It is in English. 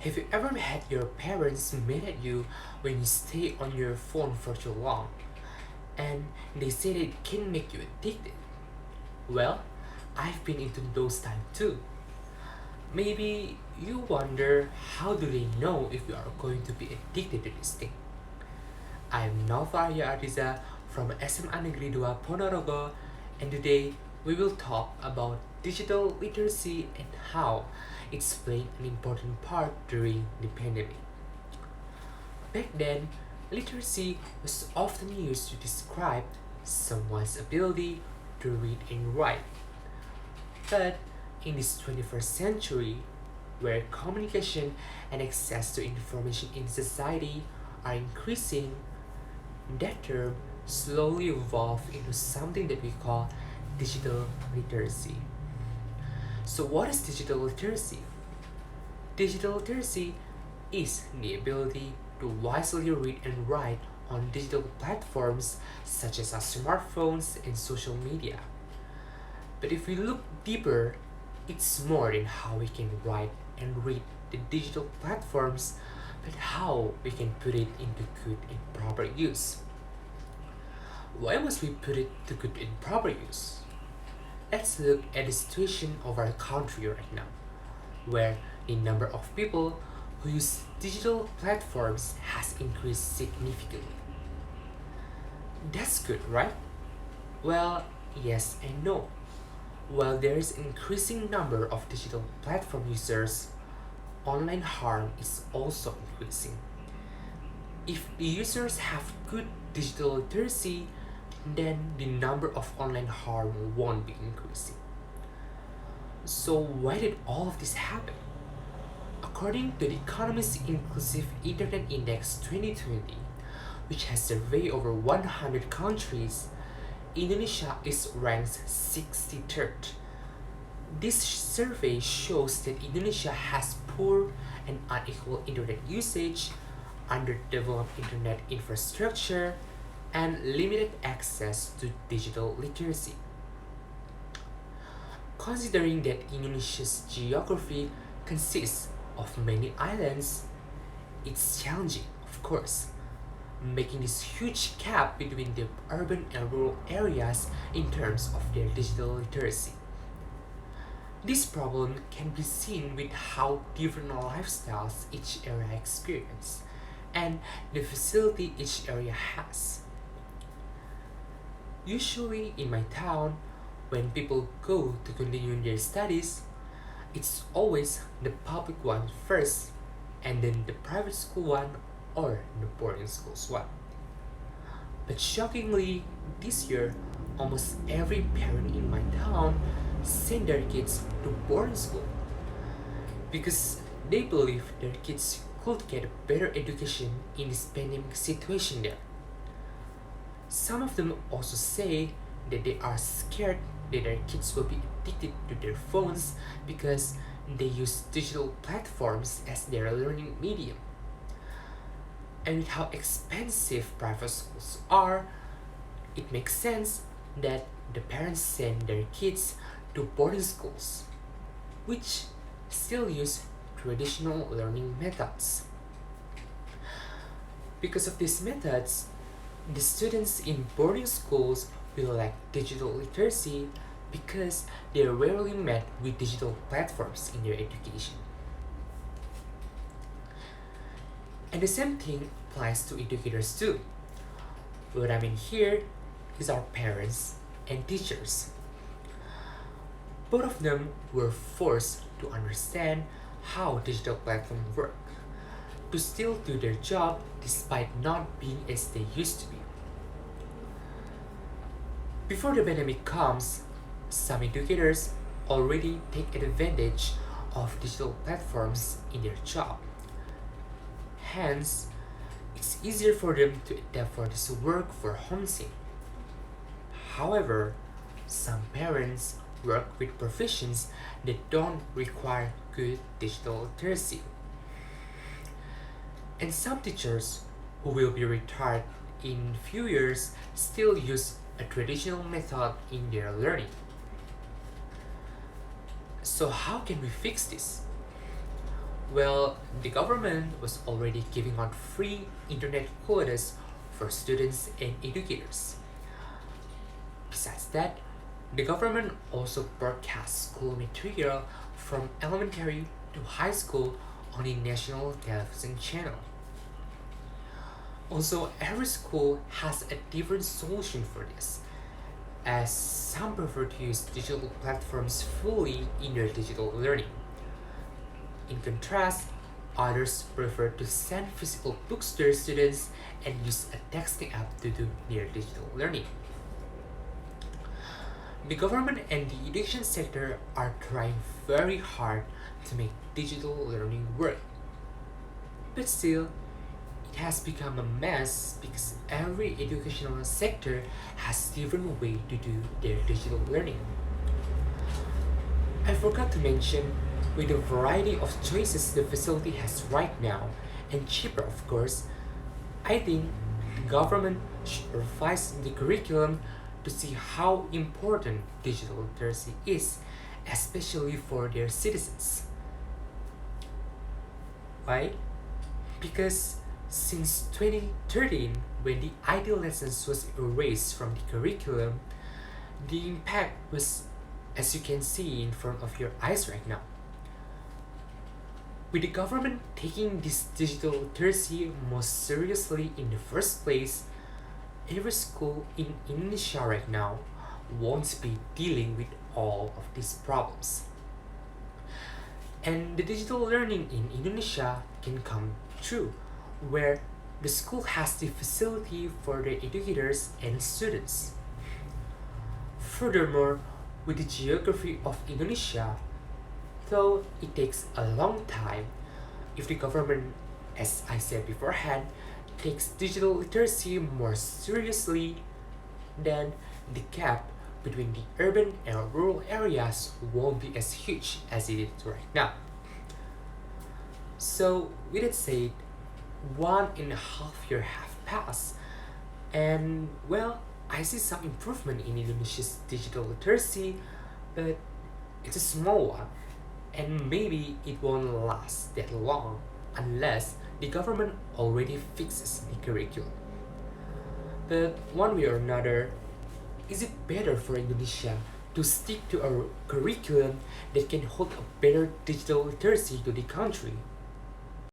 Have you ever had your parents mad at you when you stay on your phone for too long and they say that it can make you addicted? Well, I've been into those times too. Maybe you wonder, how do they know if you are going to be addicted to this thing? I'm Nouval Ardizza from SMA Negeri 2 Ponorogo, and today we will talk about digital literacy and how it's playing an important part during the pandemic. Back then, literacy was often used to describe someone's ability to read and write. But in this 21st century, where communication and access to information in society are increasing, that term slowly evolved into something that we call digital literacy. So, what is digital literacy? Digital literacy is the ability to wisely read and write on digital platforms such as our smartphones and social media. But if we look deeper, it's more than how we can write and read the digital platforms, but how we can put it into good and proper use. Why must we put it to good and proper use? Let's look at the situation of our country right now, where the number of people who use digital platforms has increased significantly. That's good, right? Well, yes and no. While there is an increasing number of digital platform users, online harm is also increasing. If the users have good digital literacy, then the number of online harm won't be increasing. So why did all of this happen? According to the Economist Inclusive Internet Index 2020, which has surveyed over 100 countries, Indonesia is ranked 63rd. This survey shows that Indonesia has poor and unequal internet usage, underdeveloped internet infrastructure, and limited access to digital literacy. Considering that Indonesia's geography consists of many islands, it's challenging, of course, making this huge gap between the urban and rural areas in terms of their digital literacy. This problem can be seen with how different lifestyles each area experience and the facility each area has. Usually in my town, when people go to continue their studies, it's always the public one first and then the private school one or the boarding schools one. But shockingly, this year, almost every parent in my town send their kids to boarding school because they believe their kids could get a better education in this pandemic situation there. Some of them also say that they are scared that their kids will be addicted to their phones because they use digital platforms as their learning medium. And with how expensive private schools are, it makes sense that the parents send their kids to boarding schools, which still use traditional learning methods. Because of these methods, the students in boarding schools will lack digital literacy because they are rarely met with digital platforms in their education. And the same thing applies to educators too. What I mean here is our parents and teachers. Both of them were forced to understand how digital platforms work, to still do their job despite not being as they used to be. Before the pandemic comes, some educators already take advantage of digital platforms in their job. Hence, it's easier for them to adapt for this work for homeschool. However, some parents work with professions that don't require good digital literacy. And some teachers who will be retired in few years still use a traditional method in their learning. So how can we fix this? Well, the government was already giving out free internet quotas for students and educators. Besides that, the government also broadcasts school material from elementary to high school on a national television channel. Also, every school has a different solution for this, as some prefer to use digital platforms fully in their digital learning. In contrast, others prefer to send physical books to their students and use a texting app to do their digital learning. The government and the education sector are trying very hard to make digital learning work. But still, it has become a mess because every educational sector has different way to do their digital learning. I forgot to mention, with the variety of choices the facility has right now, and cheaper of course, I think the government should revise the curriculum to see how important digital literacy is, especially for their citizens. Why? Because since 2013, when the ID lessons was erased from the curriculum, the impact was, as you can see in front of your eyes right now. With the government taking this digital literacy more seriously in the first place, every school in Indonesia right now won't be dealing with all of these problems. And the digital learning in Indonesia can come true, where the school has the facility for the educators and students. Furthermore, with the geography of Indonesia, though it takes a long time, if the government, as I said beforehand, takes digital literacy more seriously, then the gap between the urban and rural areas won't be as huge as it is right now. So, with that said, 1.5 years have passed, and well, I see some improvement in Indonesia's digital literacy, but it's a small one, and maybe it won't last that long unless the government already fixes the curriculum. But one way or another, is it better for Indonesia to stick to a curriculum that can hold a better digital literacy to the country,